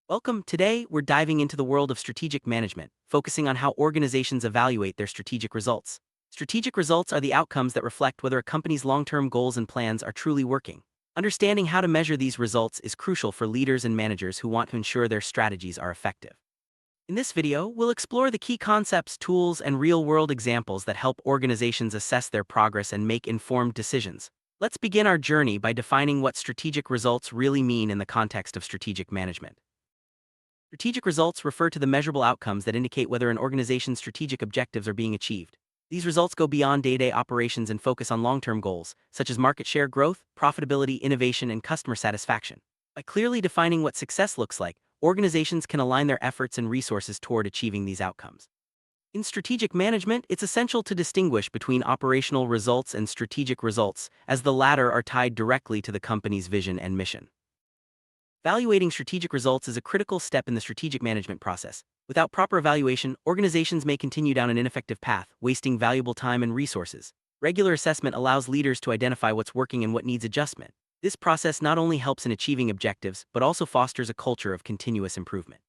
Welcome. Today, we're diving into the world of strategic management, focusing on how organizations evaluate their strategic results. Strategic results are the outcomes that reflect whether a company's long-term goals and plans are truly working. Understanding how to measure these results is crucial for leaders and managers who want to ensure their strategies are effective. In this video, we'll explore the key concepts, tools, and real-world examples that help organizations assess their progress and make informed decisions. Let's begin our journey by defining what strategic results really mean in the context of strategic management. Strategic results refer to the measurable outcomes that indicate whether an organization's strategic objectives are being achieved. These results go beyond day-to-day operations and focus on long-term goals, such as market share growth, profitability, innovation, and customer satisfaction. By clearly defining what success looks like, organizations can align their efforts and resources toward achieving these outcomes. In strategic management, it's essential to distinguish between operational results and strategic results, as the latter are tied directly to the company's vision and mission. Evaluating strategic results is a critical step in the strategic management process. Without proper evaluation, organizations may continue down an ineffective path, wasting valuable time and resources. Regular assessment allows leaders to identify what's working and what needs adjustment. This process not only helps in achieving objectives, but also fosters a culture of continuous improvement.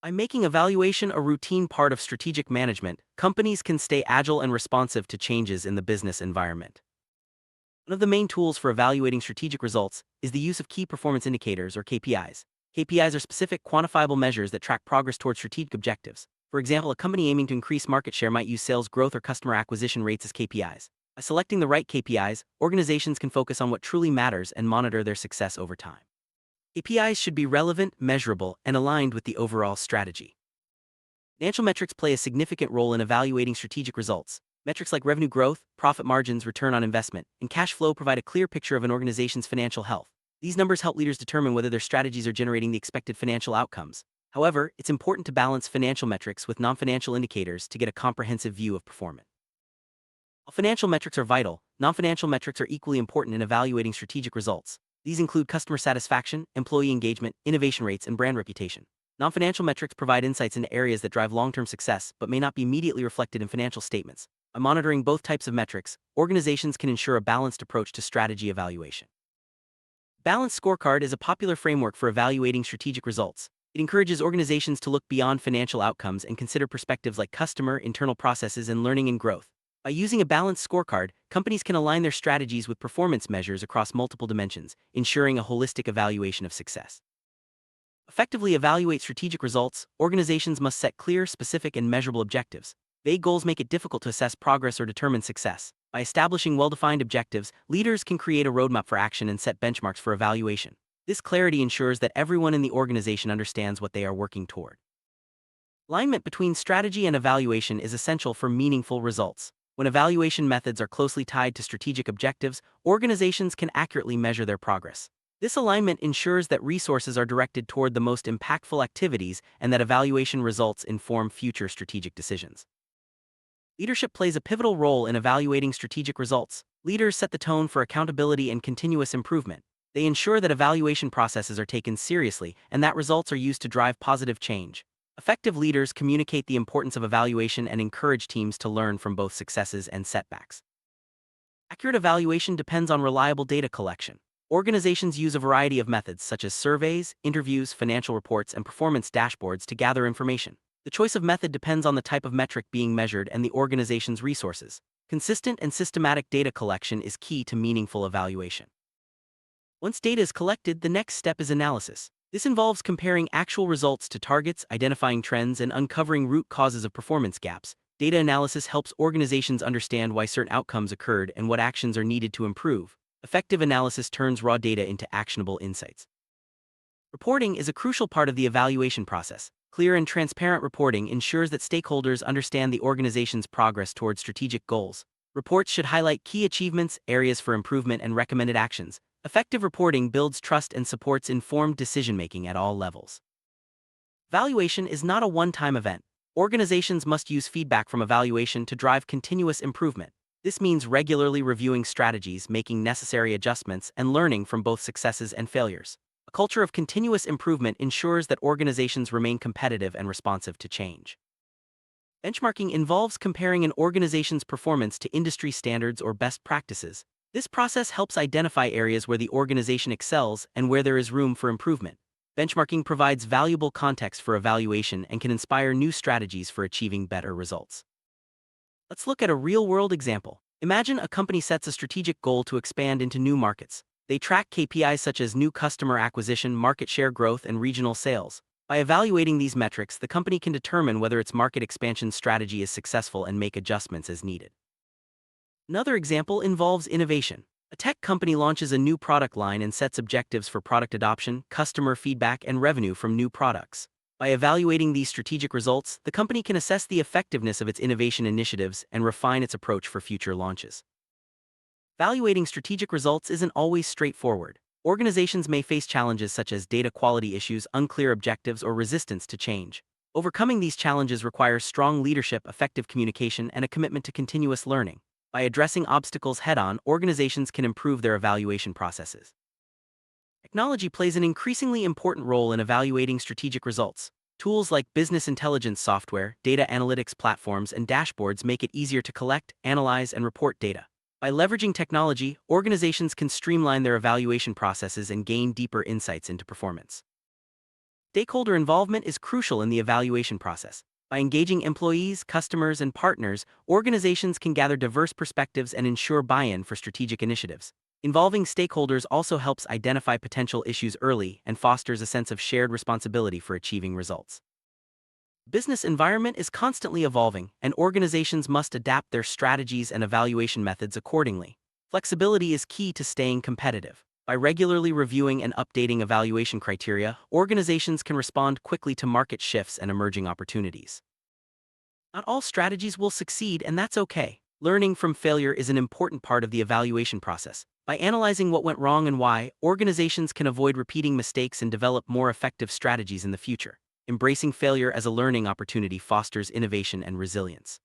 By making evaluation a routine part of strategic management, companies can stay agile and responsive to changes in the business environment. One of the main tools for evaluating strategic results is the use of key performance indicators, or KPIs. KPIs are specific, quantifiable measures that track progress towards strategic objectives. For example, a company aiming to increase market share might use sales growth or customer acquisition rates as KPIs. By selecting the right KPIs, organizations can focus on what truly matters and monitor their success over time. KPIs should be relevant, measurable, and aligned with the overall strategy. Financial metrics play a significant role in evaluating strategic results. Metrics like revenue growth, profit margins, return on investment, and cash flow provide a clear picture of an organization's financial health. These numbers help leaders determine whether their strategies are generating the expected financial outcomes. However, it's important to balance financial metrics with non-financial indicators to get a comprehensive view of performance. While financial metrics are vital, non-financial metrics are equally important in evaluating strategic results. These include customer satisfaction, employee engagement, innovation rates, and brand reputation. Non-financial metrics provide insights into areas that drive long-term success but may not be immediately reflected in financial statements. By monitoring both types of metrics, organizations can ensure a balanced approach to strategy evaluation. Balanced scorecard is a popular framework for evaluating strategic results. It encourages organizations to look beyond financial outcomes and consider perspectives like customer, internal processes, and learning and growth. By using a balanced scorecard, companies can align their strategies with performance measures across multiple dimensions, ensuring a holistic evaluation of success. Effectively evaluate strategic results, organizations must set clear, specific, and measurable objectives. Vague goals make it difficult to assess progress or determine success. By establishing well-defined objectives, leaders can create a roadmap for action and set benchmarks for evaluation. This clarity ensures that everyone in the organization understands what they are working toward. Alignment between strategy and evaluation is essential for meaningful results. When evaluation methods are closely tied to strategic objectives, organizations can accurately measure their progress. This alignment ensures that resources are directed toward the most impactful activities and that evaluation results inform future strategic decisions. Leadership plays a pivotal role in evaluating strategic results. Leaders set the tone for accountability and continuous improvement. They ensure that evaluation processes are taken seriously and that results are used to drive positive change. Effective leaders communicate the importance of evaluation and encourage teams to learn from both successes and setbacks. Accurate evaluation depends on reliable data collection. Organizations use a variety of methods such as surveys, interviews, financial reports, and performance dashboards to gather information. The choice of method depends on the type of metric being measured and the organization's resources. Consistent and systematic data collection is key to meaningful evaluation. Once data is collected, the next step is analysis. This involves comparing actual results to targets, identifying trends, and uncovering root causes of performance gaps. Data analysis helps organizations understand why certain outcomes occurred and what actions are needed to improve. Effective analysis turns raw data into actionable insights. Reporting is a crucial part of the evaluation process. Clear and transparent reporting ensures that stakeholders understand the organization's progress toward strategic goals. Reports should highlight key achievements, areas for improvement, and recommended actions. Effective reporting builds trust and supports informed decision-making at all levels. Evaluation is not a one-time event. Organizations must use feedback from evaluation to drive continuous improvement. This means regularly reviewing strategies, making necessary adjustments, and learning from both successes and failures. A culture of continuous improvement ensures that organizations remain competitive and responsive to change. Benchmarking involves comparing an organization's performance to industry standards or best practices. This process helps identify areas where the organization excels and where there is room for improvement. Benchmarking provides valuable context for evaluation and can inspire new strategies for achieving better results. Let's look at a real-world example. Imagine a company sets a strategic goal to expand into new markets. They track KPIs such as new customer acquisition, market share growth, and regional sales. By evaluating these metrics, the company can determine whether its market expansion strategy is successful and make adjustments as needed. Another example involves innovation. A tech company launches a new product line and sets objectives for product adoption, customer feedback, and revenue from new products. By evaluating these strategic results, the company can assess the effectiveness of its innovation initiatives and refine its approach for future launches. Evaluating strategic results isn't always straightforward. Organizations may face challenges such as data quality issues, unclear objectives, or resistance to change. Overcoming these challenges requires strong leadership, effective communication, and a commitment to continuous learning. By addressing obstacles head-on, organizations can improve their evaluation processes. Technology plays an increasingly important role in evaluating strategic results. Tools like business intelligence software, data analytics platforms, and dashboards make it easier to collect, analyze, and report data. By leveraging technology, organizations can streamline their evaluation processes and gain deeper insights into performance. Stakeholder involvement is crucial in the evaluation process. By engaging employees, customers, and partners, organizations can gather diverse perspectives and ensure buy-in for strategic initiatives. Involving stakeholders also helps identify potential issues early and fosters a sense of shared responsibility for achieving results. Business environment is constantly evolving, and organizations must adapt their strategies and evaluation methods accordingly. Flexibility is key to staying competitive. By regularly reviewing and updating evaluation criteria, organizations can respond quickly to market shifts and emerging opportunities. Not all strategies will succeed, and that's okay. Learning from failure is an important part of the evaluation process. By analyzing what went wrong and why, organizations can avoid repeating mistakes and develop more effective strategies in the future. Embracing failure as a learning opportunity fosters innovation and resilience.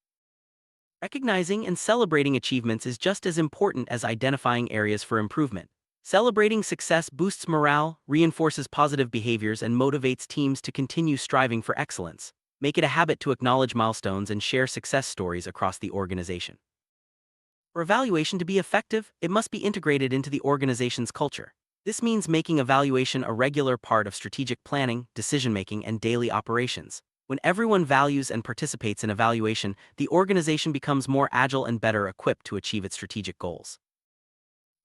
Recognizing and celebrating achievements is just as important as identifying areas for improvement. Celebrating success boosts morale, reinforces positive behaviors, and motivates teams to continue striving for excellence. Make it a habit to acknowledge milestones and share success stories across the organization. For evaluation to be effective, it must be integrated into the organization's culture. This means making evaluation a regular part of strategic planning, decision-making, and daily operations. When everyone values and participates in evaluation, the organization becomes more agile and better equipped to achieve its strategic goals.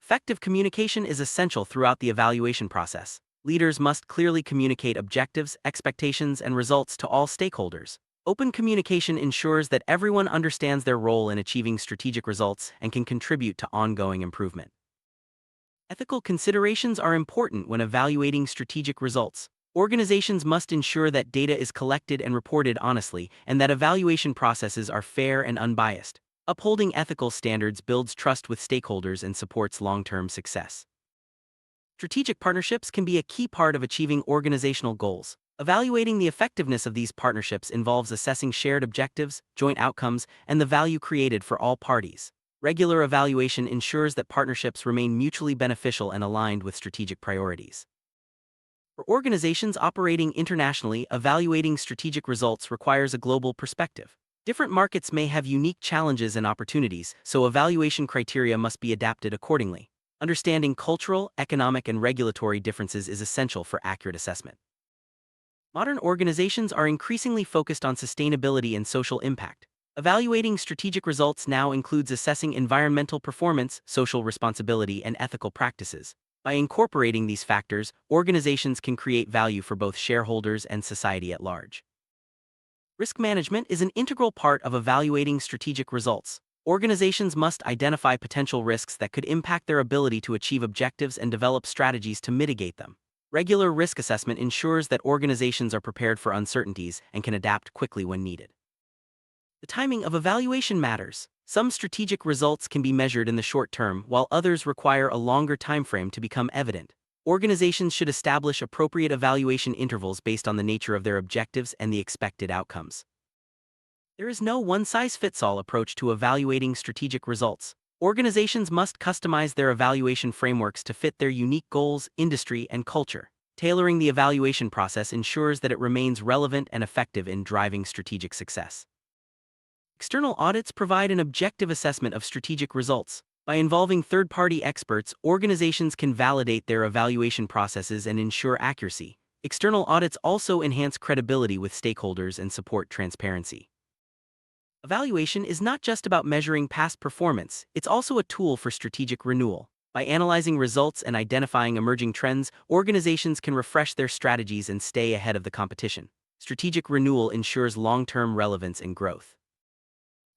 Effective communication is essential throughout the evaluation process. Leaders must clearly communicate objectives, expectations, and results to all stakeholders. Open communication ensures that everyone understands their role in achieving strategic results and can contribute to ongoing improvement. Ethical considerations are important when evaluating strategic results. Organizations must ensure that data is collected and reported honestly, and that evaluation processes are fair and unbiased. Upholding ethical standards builds trust with stakeholders and supports long-term success. Strategic partnerships can be a key part of achieving organizational goals. Evaluating the effectiveness of these partnerships involves assessing shared objectives, joint outcomes, and the value created for all parties. Regular evaluation ensures that partnerships remain mutually beneficial and aligned with strategic priorities. For organizations operating internationally, evaluating strategic results requires a global perspective. Different markets may have unique challenges and opportunities, so evaluation criteria must be adapted accordingly. Understanding cultural, economic, and regulatory differences is essential for accurate assessment. Modern organizations are increasingly focused on sustainability and social impact. Evaluating strategic results now includes assessing environmental performance, social responsibility, and ethical practices. By incorporating these factors, organizations can create value for both shareholders and society at large. Risk management is an integral part of evaluating strategic results. Organizations must identify potential risks that could impact their ability to achieve objectives and develop strategies to mitigate them. Regular risk assessment ensures that organizations are prepared for uncertainties and can adapt quickly when needed. The timing of evaluation matters. Some strategic results can be measured in the short term, while others require a longer timeframe to become evident. Organizations should establish appropriate evaluation intervals based on the nature of their objectives and the expected outcomes. There is no one-size-fits-all approach to evaluating strategic results. Organizations must customize their evaluation frameworks to fit their unique goals, industry, and culture. Tailoring the evaluation process ensures that it remains relevant and effective in driving strategic success. External audits provide an objective assessment of strategic results. By involving third-party experts, organizations can validate their evaluation processes and ensure accuracy. External audits also enhance credibility with stakeholders and support transparency. Evaluation is not just about measuring past performance, it's also a tool for strategic renewal. By analyzing results and identifying emerging trends, organizations can refresh their strategies and stay ahead of the competition. Strategic renewal ensures long-term relevance and growth.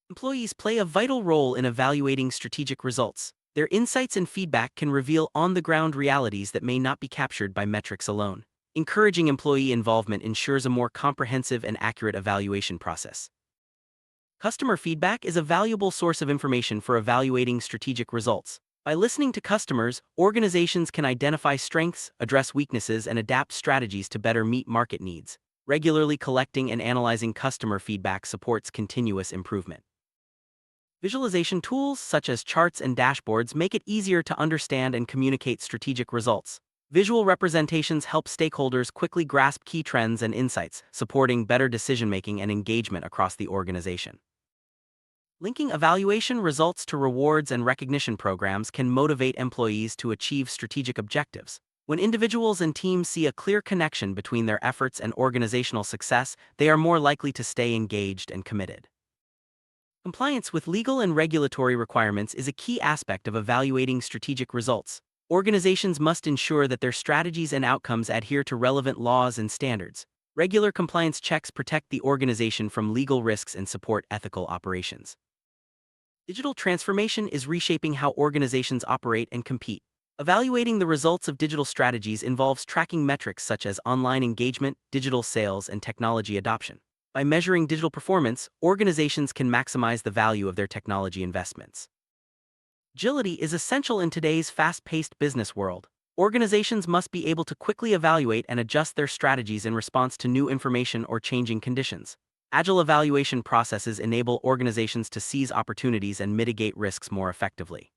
Employees play a vital role in evaluating strategic results. Their insights and feedback can reveal on-the-ground realities that may not be captured by metrics alone. Encouraging employee involvement ensures a more comprehensive and accurate evaluation process. Customer feedback is a valuable source of information for evaluating strategic results. By listening to customers, organizations can identify strengths, address weaknesses, and adapt strategies to better meet market needs. Regularly collecting and analyzing customer feedback supports continuous improvement. Visualization tools such as charts and dashboards make it easier to understand and communicate strategic results. Visual representations help stakeholders quickly grasp key trends and insights, supporting better decision-making and engagement across the organization. Linking evaluation results to rewards and recognition programs can motivate employees to achieve strategic objectives. When individuals and teams see a clear connection between their efforts and organizational success, they are more likely to stay engaged and committed. Compliance with legal and regulatory requirements is a key aspect of evaluating strategic results. Organizations must ensure that their strategies and outcomes adhere to relevant laws and standards. Regular compliance checks protect the organization from legal risks and support ethical operations. Digital transformation is reshaping how organizations operate and compete. Evaluating the results of digital strategies involves tracking metrics such as online engagement, digital sales, and technology adoption. By measuring digital performance, organizations can maximize the value of their technology investments. Agility is essential in today's fast-paced business world. Organizations must be able to quickly evaluate and adjust their strategies in response to new information or changing conditions. Agile evaluation processes enable organizations to seize opportunities and mitigate risks more effectively.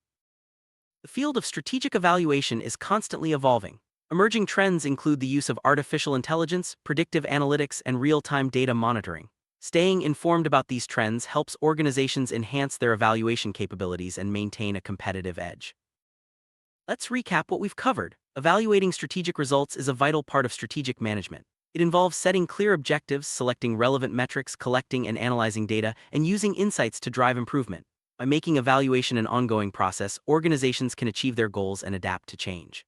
The field of strategic evaluation is constantly evolving. Emerging trends include the use of artificial intelligence, predictive analytics, and real-time data monitoring. Staying informed about these trends helps organizations enhance their evaluation capabilities and maintain a competitive edge. Let's recap what we've covered. Evaluating strategic results is a vital part of strategic management. It involves setting clear objectives, selecting relevant metrics, collecting and analyzing data, and using insights to drive improvement. By making evaluation an ongoing process, organizations can achieve their goals and adapt to change.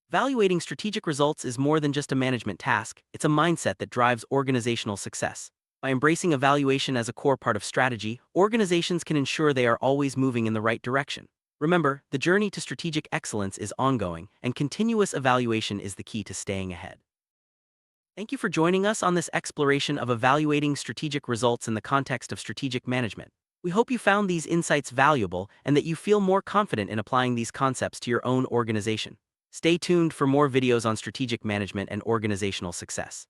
Evaluating strategic results is more than just a management task, it's a mindset that drives organizational success. By embracing evaluation as a core part of strategy, organizations can ensure they are always moving in the right direction. Remember, the journey to strategic excellence is ongoing, and continuous evaluation is the key to staying ahead. Thank you for joining us on this exploration of evaluating strategic results in the context of strategic management. We hope you found these insights valuable and that you feel more confident in applying these concepts to your own organization. Stay tuned for more videos on strategic management and organizational success.